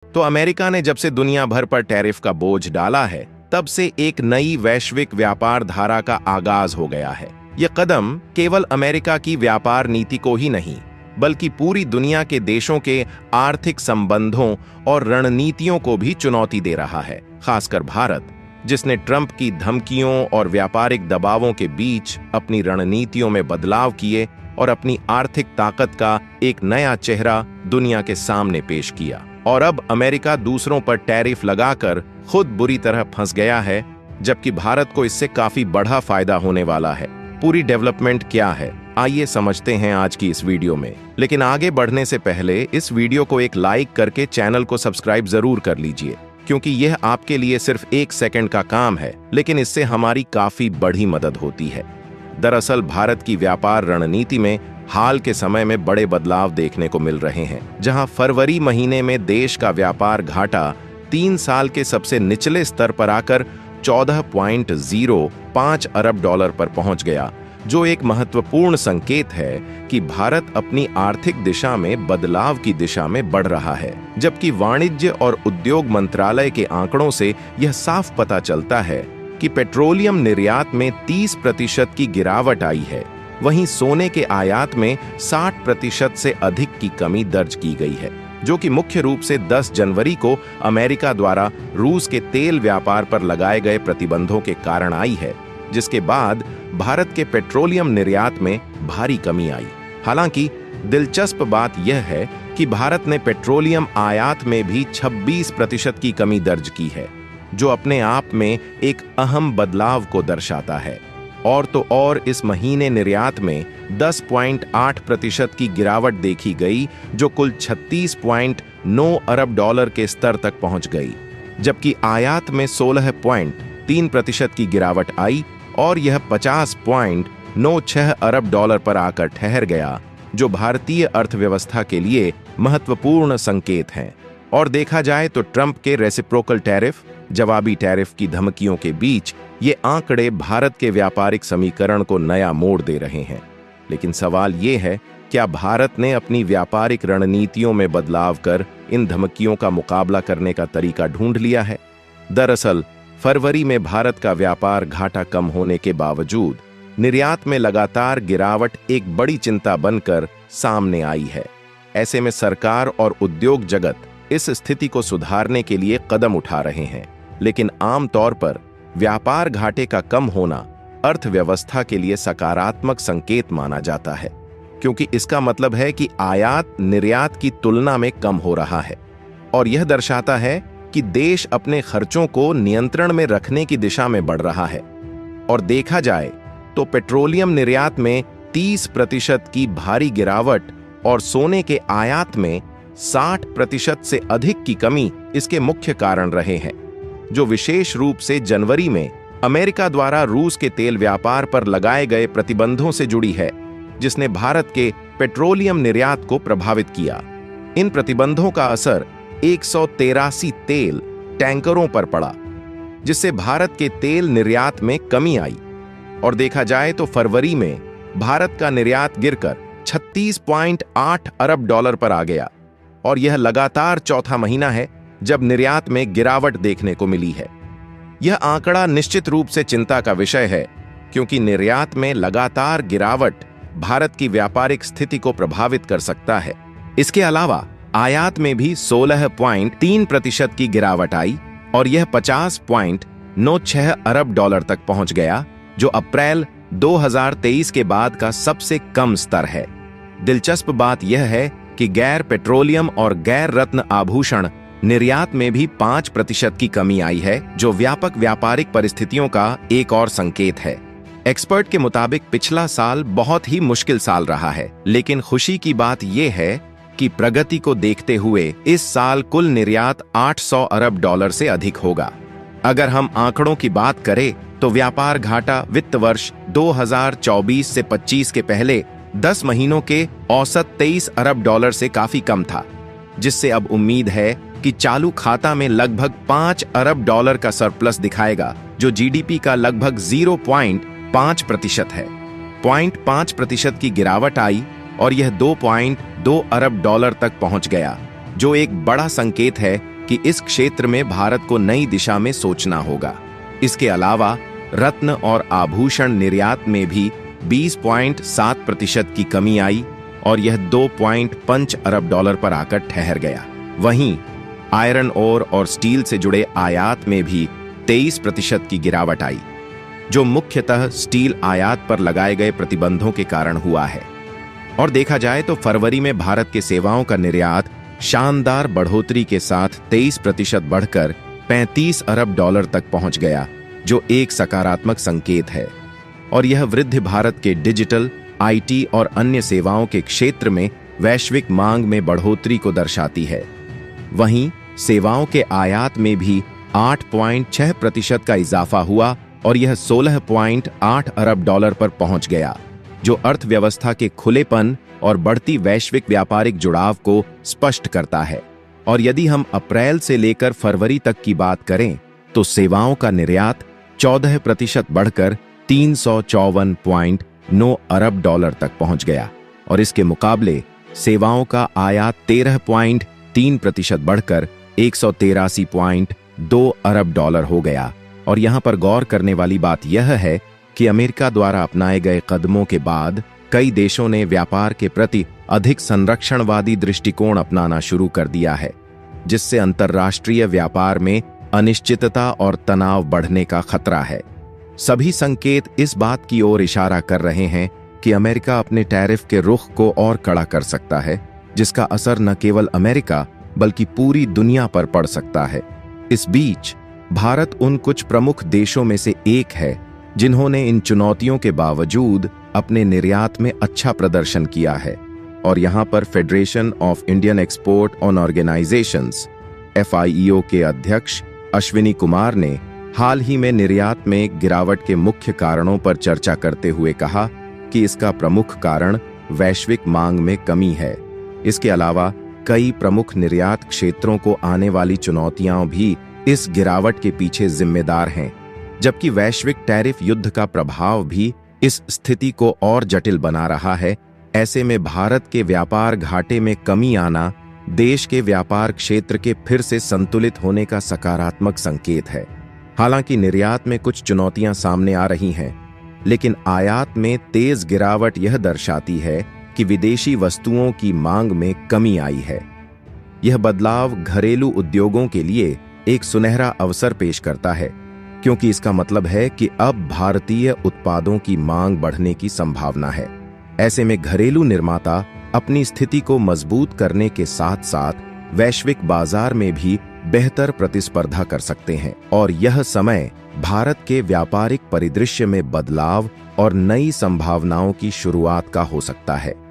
तो अमेरिका ने जब से दुनिया भर पर टैरिफ का बोझ डाला है, तब से एक नई वैश्विक व्यापार धारा का आगाज हो गया है। यह कदम केवल अमेरिका की व्यापार नीति को ही नहीं, बल्कि पूरी दुनिया के देशों के आर्थिक संबंधों और रणनीतियों को भी चुनौती दे रहा है। खासकर भारत, जिसने ट्रंप की धमकियों और व्यापारिक दबावों के बीच अपनी रणनीतियों में बदलाव किए और अपनी आर्थिक ताकत का एक नया चेहरा दुनिया के सामने पेश किया। और अब अमेरिका दूसरों पर टैरिफ लगाकर खुद बुरी तरह फंस गया है, जबकि भारत को इससे काफी बड़ा फायदा होने वाला है। पूरी डेवलपमेंट क्या है, आइए समझते हैं आज की इस वीडियो में। लेकिन आगे बढ़ने से पहले इस वीडियो को एक लाइक करके चैनल को सब्सक्राइब जरूर कर लीजिए, क्योंकि यह आपके लिए सिर्फ 1 सेकंड का काम है, लेकिन इससे हमारी काफी बड़ी मदद होती है। दरअसल भारत की व्यापार रणनीति में हाल के समय में बड़े बदलाव देखने को मिल रहे हैं, जहां फरवरी महीने में देश का व्यापार घाटा 3 साल के सबसे निचले स्तर पर आकर 14.05 अरब डॉलर पर पहुंच गया, जो एक महत्वपूर्ण संकेत है कि भारत अपनी आर्थिक दिशा में बदलाव की दिशा में बढ़ रहा है। जबकि वाणिज्य और उद्योग मंत्रालय के आंकड़ों से यह साफ पता चलता है कि पेट्रोलियम निर्यात में 30% की गिरावट आई है, वहीं सोने के आयात में 60% से अधिक की कमी दर्ज की गई है, जो कि मुख्य रूप से 10 जनवरी को अमेरिका द्वारा रूस के तेल व्यापार पर लगाए गए प्रतिबंधों के कारण आई है, जिसके बाद भारत के पेट्रोलियम निर्यात में भारी कमी आई। हालांकि दिलचस्प बात यह है कि भारत ने पेट्रोलियम आयात में भी 26% की कमी दर्ज की है, जो अपने आप में एक अहम बदलाव को दर्शाता है। और तो और इस महीने निर्यात में 10.8% की गिरावट देखी गई, जो कुल 36.9 अरब डॉलर के स्तर तक पहुंच गई, जबकि आयात में 16.3% की गिरावट आई और यह 50.96 अरब डॉलर पर आकर ठहर गया, जो भारतीय अर्थव्यवस्था के लिए महत्वपूर्ण संकेत हैं। और देखा जाए तो ट्रंप के रेसिप्रोकल टैरिफ, जवाबी टैरिफ की धमकियों के बीच ये आंकड़े भारत के व्यापारिक समीकरण को नया मोड़ दे रहे हैं। लेकिन सवाल ये है, क्या भारत ने अपनी व्यापारिक रणनीतियों में बदलाव कर इन धमकियों का मुकाबला करने का तरीका ढूंढ लिया है? दरअसल फरवरी में भारत का व्यापार घाटा कम होने के बावजूद निर्यात में लगातार गिरावट एक बड़ी चिंता बनकर सामने आई है। ऐसे में सरकार और उद्योग जगत इस स्थिति को सुधारने के लिए कदम उठा रहे हैं, लेकिन आमतौर पर व्यापार घाटे का कम होना अर्थव्यवस्था के लिए सकारात्मक संकेत माना जाता है, क्योंकि इसका मतलब है कि आयात निर्यात की तुलना में कम हो रहा है और यह दर्शाता है कि देश अपने खर्चों को नियंत्रण में रखने की दिशा में बढ़ रहा है। और देखा जाए तो पेट्रोलियम निर्यात में 30% की भारी गिरावट और सोने के आयात में 60% से अधिक की कमी इसके मुख्य कारण रहे हैं, जो विशेष रूप से जनवरी में अमेरिका द्वारा रूस के तेल व्यापार पर लगाए गए प्रतिबंधों से जुड़ी है, जिसने भारत के पेट्रोलियम निर्यात को प्रभावित किया। इन प्रतिबंधों का असर 183 तेल टैंकरों पर पड़ा, जिससे भारत के तेल निर्यात में कमी आई। और देखा जाए तो फरवरी में भारत का निर्यात गिरकर 36.8 अरब डॉलर पर आ गया और यह लगातार चौथा महीना है जब निर्यात में गिरावट देखने को मिली है। यह आंकड़ा निश्चित रूप से चिंता का विषय है, क्योंकि निर्यात में लगातार गिरावट भारत की व्यापारिक स्थिति को प्रभावित कर सकता है। इसके अलावा आयात में भी 16.3% की गिरावट आई और यह 50.96 अरब डॉलर तक पहुंच गया, जो अप्रैल 2023 के बाद का सबसे कम स्तर है। दिलचस्प बात यह है कि गैर पेट्रोलियम और गैर रत्न आभूषण निर्यात में भी 5% की कमी आई है, जो व्यापक व्यापारिक परिस्थितियों का एक और संकेत है। एक्सपर्ट के मुताबिक पिछला साल बहुत ही मुश्किल साल रहा है, लेकिन खुशी की बात यह है कि प्रगति को देखते हुए इस साल कुल निर्यात 800 अरब डॉलर से अधिक होगा। अगर हम आंकड़ों की बात करें तो व्यापार घाटा वित्त वर्ष 2024 से 25 के पहले 10 महीनों के औसत 23 अरब डॉलर से काफी कम था, जिससे अब उम्मीद है कि चालू खाता में लगभग 5 अरब डॉलर का सरप्लस दिखाएगा, जो जीडीपी का लगभग 0.5% है। 0.5% की गिरावट आई और यह 2.2 अरब डॉलर तक पहुंच गया, जो एक बड़ा संकेत है कि इस क्षेत्र में भारत को नई दिशा में सोचना होगा। इसके अलावा रत्न और आभूषण निर्यात में भी 20.7% की कमी आई और यह 2.5 अरब डॉलर पर आकर ठहर गया। वहीं आयरन ओर और स्टील से जुड़े आयात में भी 23% की गिरावट आई, जो मुख्यतः स्टील आयात पर लगाए गए प्रतिबंधों के कारण हुआ है। और देखा जाए तो फरवरी में भारत के सेवाओं का निर्यात शानदार बढ़ोतरी के साथ 23% बढ़कर 35 अरब डॉलर तक पहुंच गया, जो एक सकारात्मक संकेत है। और यह वृद्धि भारत के डिजिटल, आईटी और अन्य सेवाओं के क्षेत्र में वैश्विक मांग में बढ़ोतरी को दर्शाती है। वहीं सेवाओं के आयात में भी 8.6% का इजाफा हुआ और यह 16.8 अरब डॉलर पर पहुंच गया, जो अर्थव्यवस्था के खुलेपन और बढ़ती वैश्विक व्यापारिक जुड़ाव को स्पष्ट करता है। और यदि हम अप्रैल से लेकर फरवरी तक की बात करें तो सेवाओं का निर्यात 14% बढ़कर 354.9 अरब डॉलर तक पहुंच गया और इसके मुकाबले सेवाओं का आयात 13.3% बढ़कर 183.2 अरब डॉलर हो गया। और यहां पर गौर करने वाली बात यह है कि अमेरिका द्वारा अपनाए गए कदमों के बाद कई देशों ने व्यापार के प्रति अधिक संरक्षणवादी दृष्टिकोण अपनाना शुरू कर दिया है, जिससे अंतर्राष्ट्रीय व्यापार में अनिश्चितता और तनाव बढ़ने का खतरा है। सभी संकेत इस बात की ओर इशारा कर रहे हैं कि अमेरिका अपने टैरिफ के रुख को और कड़ा कर सकता है, जिसका असर न केवल अमेरिका बल्कि पूरी दुनिया पर पड़ सकता है। इस बीच भारत उन कुछ प्रमुख देशों में से एक है जिन्होंने इन चुनौतियों के बावजूद अपने निर्यात में अच्छा प्रदर्शन किया है। और यहां पर federation of Indian export on organisations FIEO के अध्यक्ष अश्विनी कुमार ने हाल ही में निर्यात में गिरावट के मुख्य कारणों पर चर्चा करते हुए कहा कि इसका प्रमुख कारण वैश्विक मांग में कमी है। इसके अलावा कई प्रमुख निर्यात क्षेत्रों को आने वाली चुनौतियां भी इस गिरावट के पीछे जिम्मेदार हैं, जबकि वैश्विक टैरिफ युद्ध का प्रभाव भी इस स्थिति को और जटिल बना रहा है। ऐसे में भारत के व्यापार घाटे में कमी आना देश के व्यापार क्षेत्र के फिर से संतुलित होने का सकारात्मक संकेत है। हालांकि निर्यात में कुछ चुनौतियां सामने आ रही हैं, लेकिन आयात में तेज गिरावट यह दर्शाती है कि विदेशी वस्तुओं की मांग में कमी आई है। यह बदलाव घरेलू उद्योगों के लिए एक सुनहरा अवसर पेश करता है, क्योंकि इसका मतलब है कि अब भारतीय उत्पादों की मांग बढ़ने की संभावना है। ऐसे में घरेलू निर्माता अपनी स्थिति को मजबूत करने के साथ साथ वैश्विक बाजार में भी बेहतर प्रतिस्पर्धा कर सकते हैं। और यह समय भारत के व्यापारिक परिदृश्य में बदलाव और नई संभावनाओं की शुरुआत का हो सकता है।